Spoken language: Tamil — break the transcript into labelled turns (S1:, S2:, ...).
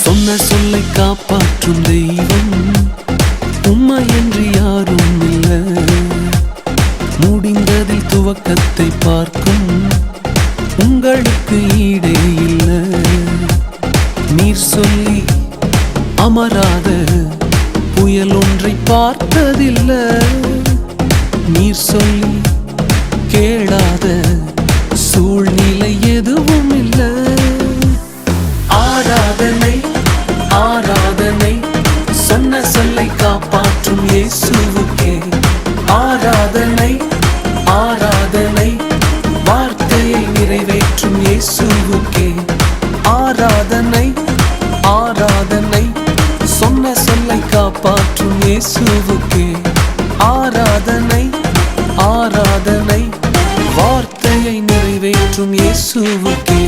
S1: சொன்ன சொல்லை காப்பாற்றும் தெய்வம் உம்மையன்றி யாரும் இல்லை. முடிந்ததில் துவக்கத்தை பார்க்கும் உங்களுக்கு ஈடே இல்லை. நீர் சொல்லி அமராத புயல் ஒன்றை பார்த்ததில்லை. நீர் சொல்லி கேளாத சூழ்நிலை எதுவும் இல்லை. ஆராதனை ஆராதனை சொன்ன சொல்லை காப்பாற்றும் இயேசுவுக்கே. ஆராதனை ஆராதனை வார்த்தையை நிறைவேற்றும் இயேசுவுக்கே. ஆராதனை ஆராதனை சொன்ன சொல்லை காப்பாற்றும் இயேசுவுக்கே. ஆராதனை ஆராதனை வார்த்தையை நிறைவேற்றும் இயேசுவுக்கே.